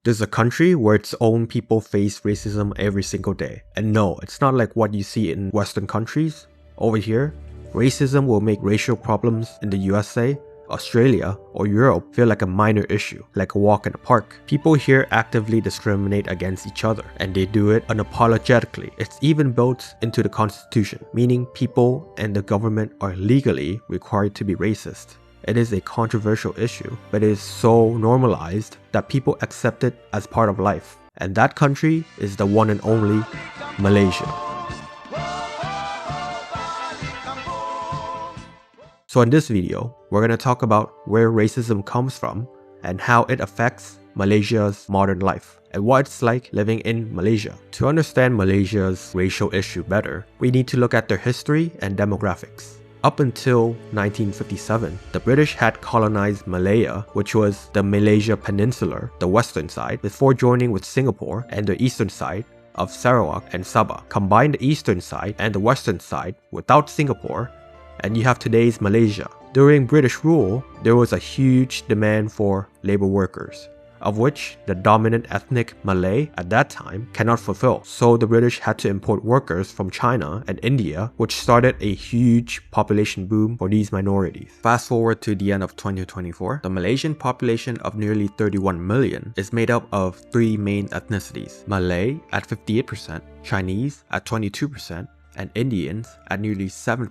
There's a country where its own people face racism every single day. And no, it's not like what you see in Western countries. Over here, racism will make racial problems in the USA, Australia, or Europe feel like a minor issue, like a walk in the park. People here actively discriminate against each other, and they do it unapologetically. It's even built into the constitution, meaning people and the government are legally required to be racist. It is a controversial issue, but it is so normalized that people accept it as part of life. And that country is the one and only Malaysia. So in this video, we're going to talk about where racism comes from and how it affects Malaysia's modern life and what it's like living in Malaysia. To understand Malaysia's racial issue better, we need to look at their history and demographics. Up until 1957, the British had colonized Malaya, which was the Malaysia Peninsula, the western side, before joining with Singapore and the eastern side of Sarawak and Sabah. Combine the eastern side and the western side without Singapore, and you have today's Malaysia. During British rule, there was a huge demand for labor workers, of which the dominant ethnic Malay at that time cannot fulfill. So the British had to import workers from China and India, which started a huge population boom for these minorities. Fast forward to the end of 2024, the Malaysian population of nearly 31 million is made up of three main ethnicities: Malay at 58%, Chinese at 22%, and Indians at nearly 7%.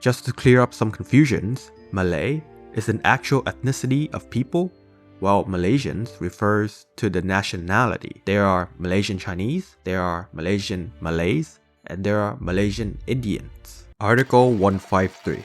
Just to clear up some confusions, Malay is an actual ethnicity of people, while Malaysians refers to the nationality. There are Malaysian Chinese, there are Malaysian Malays, and there are Malaysian Indians. Article 153.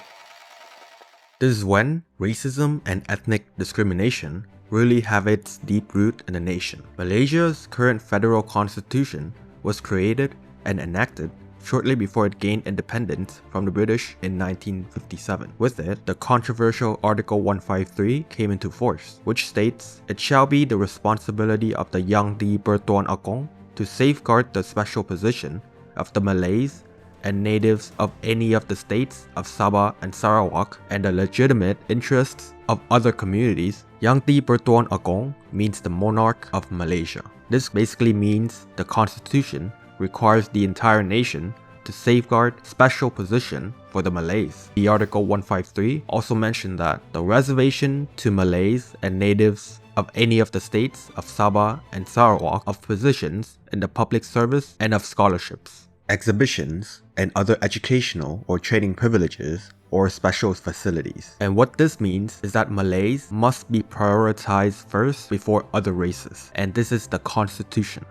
This is when racism and ethnic discrimination really have its deep root in the nation. Malaysia's current federal constitution was created and enacted shortly before it gained independence from the British in 1957. With it, the controversial Article 153 came into force, which states, "It shall be the responsibility of the Yang di Pertuan Agong to safeguard the special position of the Malays and natives of any of the states of Sabah and Sarawak and the legitimate interests of other communities." Yang di Pertuan Agong means the monarch of Malaysia. This basically means the constitution requires the entire nation to safeguard special position for the Malays. The Article 153 also mentioned that the reservation to Malays and natives of any of the states of Sabah and Sarawak of positions in the public service and of scholarships, exhibitions, and other educational or training privileges or special facilities. And what this means is that Malays must be prioritized first before other races, and this is the constitution.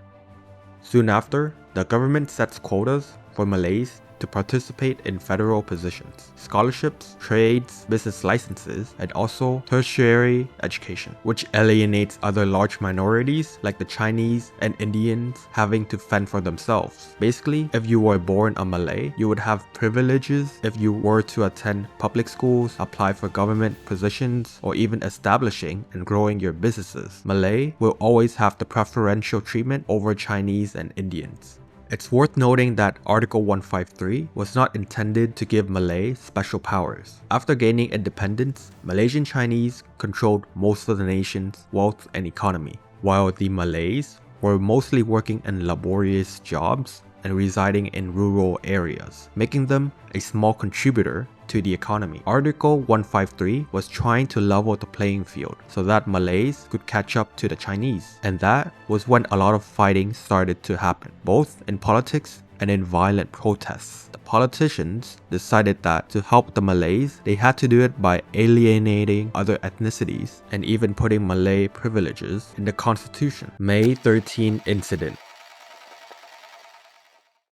Soon after, the government sets quotas for Malays to participate in federal positions, scholarships, trades, business licenses, and also tertiary education, which alienates other large minorities like the Chinese and Indians having to fend for themselves. Basically, if you were born a Malay, you would have privileges if you were to attend public schools, apply for government positions, or even establishing and growing your businesses. Malay will always have the preferential treatment over Chinese and Indians. It's worth noting that Article 153 was not intended to give Malay special powers. After gaining independence, Malaysian Chinese controlled most of the nation's wealth and economy, while the Malays were mostly working in laborious jobs and residing in rural areas, making them a small contributor to the economy. Article 153 was trying to level the playing field so that Malays could catch up to the Chinese, and that was when a lot of fighting started to happen, both in politics and in violent protests. The politicians decided that to help the Malays, they had to do it by alienating other ethnicities and even putting Malay privileges in the constitution. May 13 incident.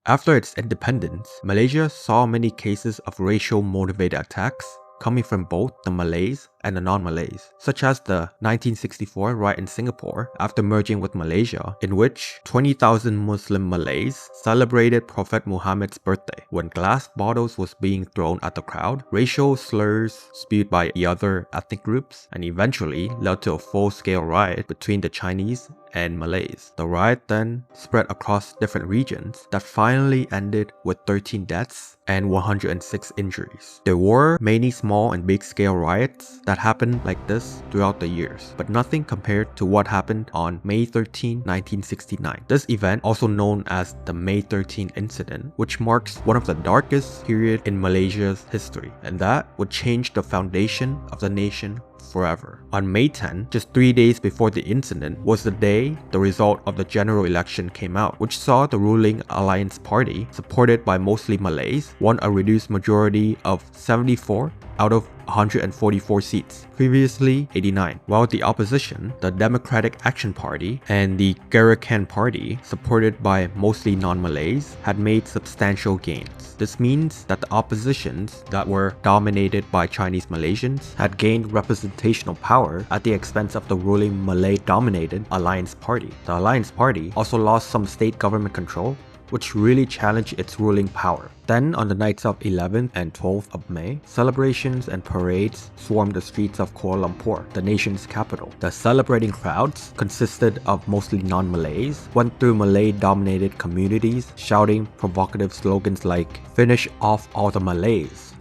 After its independence, Malaysia saw many cases of racial motivated attacks coming from both the Malays and the non-Malays, such as the 1964 riot in Singapore after merging with Malaysia, in which 20,000 Muslim Malays celebrated Prophet Muhammad's birthday. When glass bottles was being thrown at the crowd, racial slurs spewed by the other ethnic groups, and eventually led to a full-scale riot between the Chinese and Malays. The riot then spread across different regions that finally ended with 13 deaths and 106 injuries. There were many small and big scale riots that happened like this throughout the years, but nothing compared to what happened on May 13, 1969. This event, also known as the May 13 incident, which marks one of the darkest period in Malaysia's history, and that would change the foundation of the nation forever. On May 10, just 3 days before the incident, was the day the result of the general election came out, which saw the ruling Alliance Party, supported by mostly Malays, won a reduced majority of 74 out of 144 seats, previously 89, while the opposition, the Democratic Action Party and the Gerakan Party, supported by mostly non-Malays, had made substantial gains. This means that the oppositions that were dominated by Chinese Malaysians had gained representational power at the expense of the ruling Malay-dominated Alliance Party. The Alliance Party also lost some state government control, which really challenged its ruling power. Then, on the nights of 11th and 12th of May, celebrations and parades swarmed the streets of Kuala Lumpur, the nation's capital. The celebrating crowds, consisted of mostly non-Malays, went through Malay-dominated communities, shouting provocative slogans like, "Finish off all the Malays,"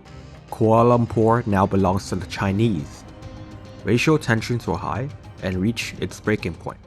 "Kuala Lumpur now belongs to the Chinese." Racial tensions were high and reached its breaking point.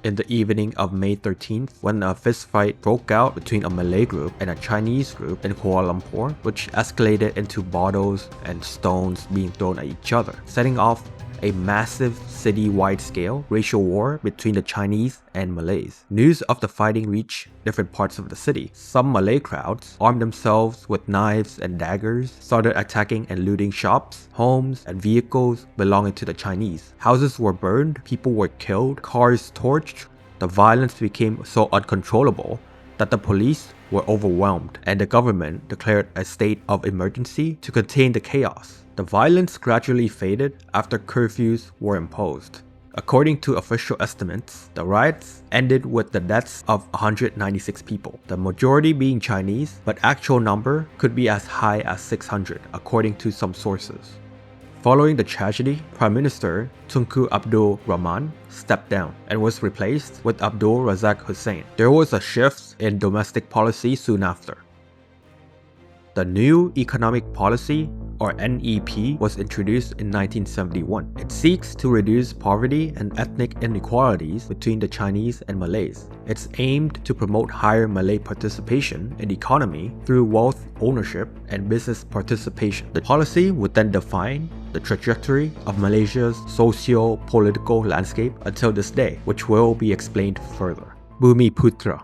In the evening of May 13th, when a fistfight broke out between a Malay group and a Chinese group in Kuala Lumpur, which escalated into bottles and stones being thrown at each other, setting off a massive city-wide scale racial war between the Chinese and Malays. News of the fighting reached different parts of the city. Some Malay crowds armed themselves with knives and daggers, started attacking and looting shops, homes, and vehicles belonging to the Chinese. Houses were burned, people were killed, cars torched. The violence became so uncontrollable that the police were overwhelmed and the government declared a state of emergency to contain the chaos. The violence gradually faded after curfews were imposed. According to official estimates, the riots ended with the deaths of 196 people, the majority being Chinese, but actual number could be as high as 600 according to some sources. Following the tragedy, Prime Minister Tunku Abdul Rahman stepped down and was replaced with Abdul Razak Hussain. There was a shift in domestic policy soon after. The new economic policy, or NEP, was introduced in 1971. It seeks to reduce poverty and ethnic inequalities between the Chinese and Malays. It's aimed to promote higher Malay participation in the economy through wealth ownership and business participation. The policy would then define the trajectory of Malaysia's socio-political landscape until this day, which will be explained further. Bumiputera.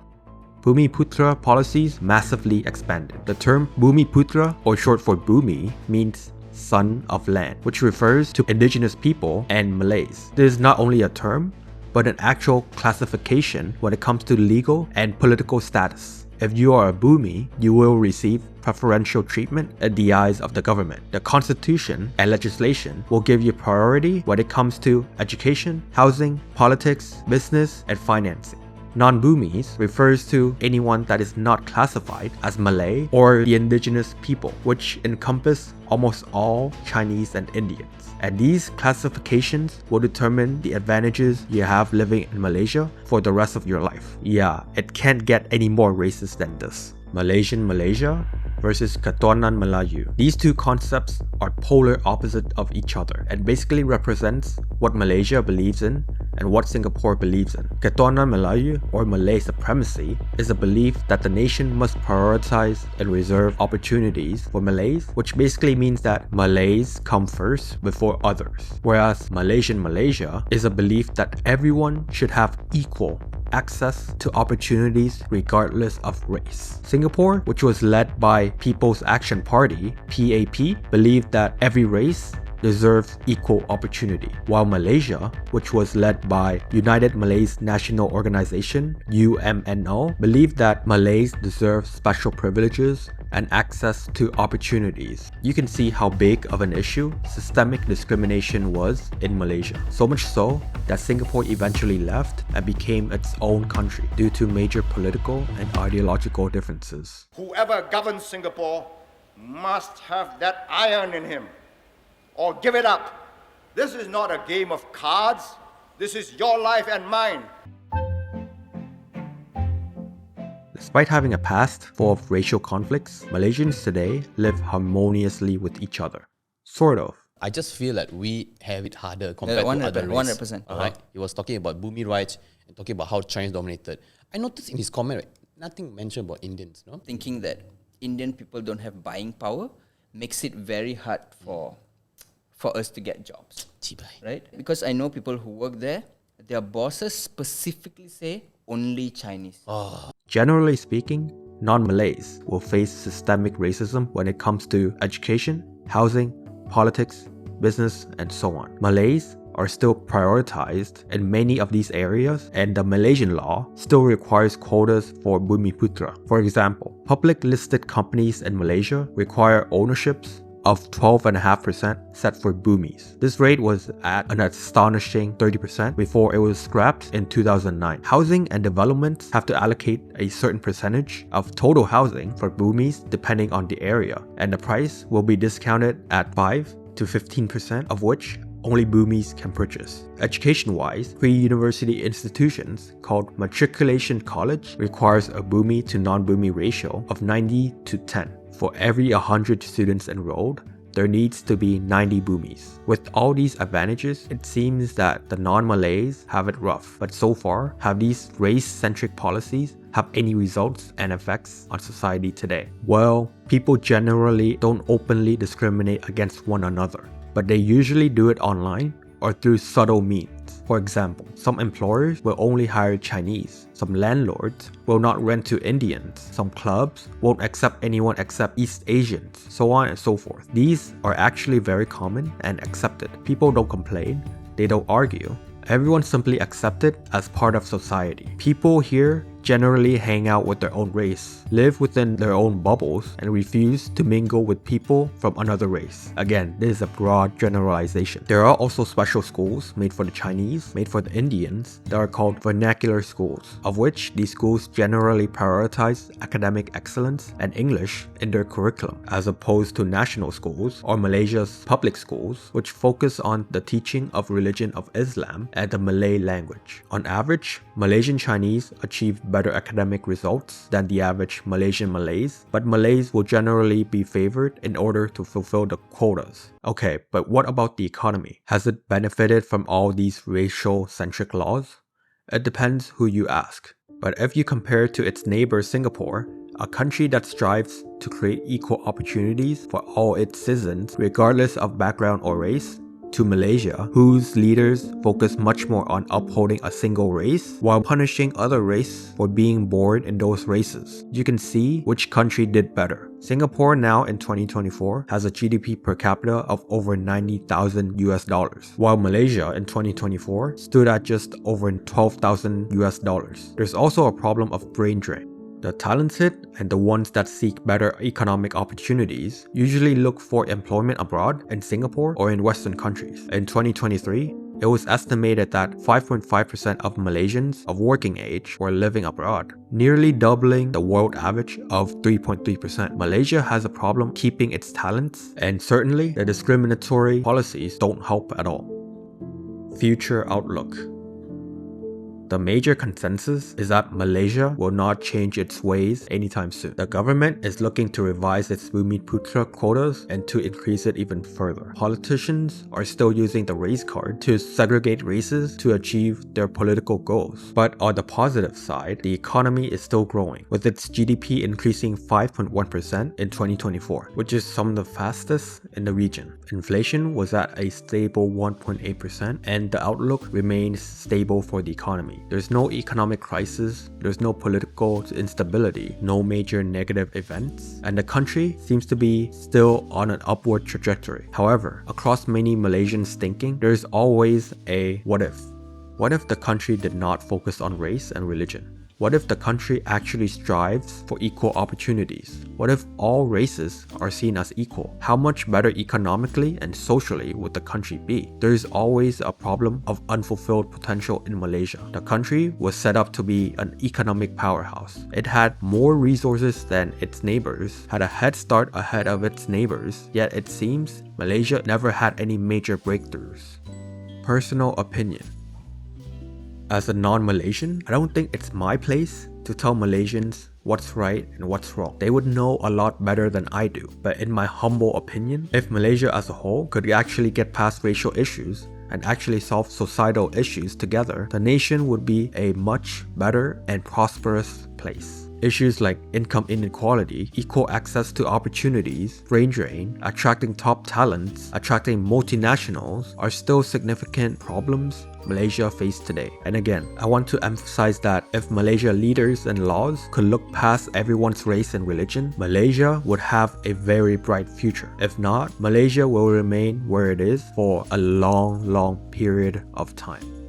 Bumiputera policies massively expanded. The term Bumiputera, or short for Bumi, means son of land, which refers to indigenous people and Malays. This is not only a term, but an actual classification when it comes to legal and political status. If you are a Bumi, you will receive preferential treatment in the eyes of the government. The constitution and legislation will give you priority when it comes to education, housing, politics, business, and financing. Non-Bumis refers to anyone that is not classified as Malay or the indigenous people, which encompass almost all Chinese and Indians. And these classifications will determine the advantages you have living in Malaysia for the rest of your life. Yeah, it can't get any more racist than this. Malaysian Malaysia versus Ketuanan Melayu. These two concepts are polar opposite of each other and basically represents what Malaysia believes in and what Singapore believes in. Ketuanan Melayu, or Malay supremacy, is a belief that the nation must prioritize and reserve opportunities for Malays, which basically means that Malays come first before others. Whereas Malaysian Malaysia is a belief that everyone should have equal access to opportunities regardless of race. Singapore, which was led by People's Action Party, PAP, believed that every race deserves equal opportunity, while Malaysia, which was led by United Malays National Organization, UMNO, believed that Malays deserve special privileges and access to opportunities. You can see how big of an issue systemic discrimination was in Malaysia. So much so that Singapore eventually left and became its own country due to major political and ideological differences. Whoever governs Singapore must have that iron in him, or give it up. This is not a game of cards. This is your life and mine. Despite having a past full of racial conflicts, Malaysians today live harmoniously with each other. Sort of. I just feel that we have it harder compared to other races. 100%. Right? He was talking about Bumi rights and talking about how Chinese dominated. I noticed in his comment, right, nothing mentioned about Indians, no? Thinking that Indian people don't have buying power makes it very hard for us to get jobs, right? Because I know people who work there, their bosses specifically say only Chinese. Generally speaking, non-Malays will face systemic racism when it comes to education, housing, politics, business, and so on. Malays are still prioritized in many of these areas, and the Malaysian law still requires quotas for Bumiputera. For example, public listed companies in Malaysia require ownerships of 12.5% set for Bumis. This rate was at an astonishing 30% before it was scrapped in 2009. Housing and developments have to allocate a certain percentage of total housing for Bumis depending on the area, and the price will be discounted at 5 to 15% of which only Bumis can purchase. Education-wise, pre-university institutions called matriculation college requires a Bumi to non-Bumi ratio of 90 to 10. For every 100 students enrolled, there needs to be 90 Bumis. With all these advantages, it seems that the non-Malays have it rough, but so far, have these race-centric policies have any results and effects on society today? Well, people generally don't openly discriminate against one another, but they usually do it online or through subtle means. For example, some employers will only hire Chinese, some landlords will not rent to Indians, some clubs won't accept anyone except East Asians, so on and so forth. These are actually very common and accepted. People don't complain, they don't argue. Everyone simply accepts it as part of society. People here generally hang out with their own race, live within their own bubbles, and refuse to mingle with people from another race. Again, this is a broad generalization. There are also special schools made for the Chinese, made for the Indians, that are called vernacular schools, of which these schools generally prioritize academic excellence and English in their curriculum, as opposed to national schools or Malaysia's public schools, which focus on the teaching of religion of Islam and the Malay language. On average, Malaysian Chinese achieve better academic results than the average Malaysian Malays, but Malays will generally be favored in order to fulfill the quotas. Okay, but what about the economy? Has it benefited from all these racial-centric laws? It depends who you ask. But if you compare to its neighbor Singapore, a country that strives to create equal opportunities for all its citizens regardless of background or race, to Malaysia, whose leaders focus much more on upholding a single race while punishing other races for being born in those races. You can see which country did better. Singapore now in 2024 has a GDP per capita of over 90,000 US dollars, while Malaysia in 2024 stood at just over 12,000 US dollars. There's also a problem of brain drain. The talented and the ones that seek better economic opportunities usually look for employment abroad in Singapore or in Western countries. In 2023, it was estimated that 5.5% of Malaysians of working age were living abroad, nearly doubling the world average of 3.3%. Malaysia has a problem keeping its talents, and certainly the discriminatory policies don't help at all. Future outlook. The major consensus is that Malaysia will not change its ways anytime soon. The government is looking to revise its Bumiputera quotas and to increase it even further. Politicians are still using the race card to segregate races to achieve their political goals. But on the positive side, the economy is still growing, with its GDP increasing 5.1% in 2024, which is some of the fastest in the region. Inflation was at a stable 1.8%, and the outlook remains stable for the economy. There's no economic crisis, there's no political instability, no major negative events, and the country seems to be still on an upward trajectory. However, across many Malaysians' thinking, there's always a what if. What if the country did not focus on race and religion? What if the country actually strives for equal opportunities? What if all races are seen as equal? How much better economically and socially would the country be? There is always a problem of unfulfilled potential in Malaysia. The country was set up to be an economic powerhouse. It had more resources than its neighbors, had a head start ahead of its neighbors, yet it seems Malaysia never had any major breakthroughs. Personal opinion. As a non-Malaysian, I don't think it's my place to tell Malaysians what's right and what's wrong. They would know a lot better than I do. But in my humble opinion, if Malaysia as a whole could actually get past racial issues and actually solve societal issues together, the nation would be a much better and prosperous place. Issues like income inequality, equal access to opportunities, brain drain, attracting top talents, attracting multinationals are still significant problems Malaysia face today. And again, I want to emphasize that if Malaysia leaders and laws could look past everyone's race and religion, Malaysia would have a very bright future. If not, Malaysia will remain where it is for a long period of time.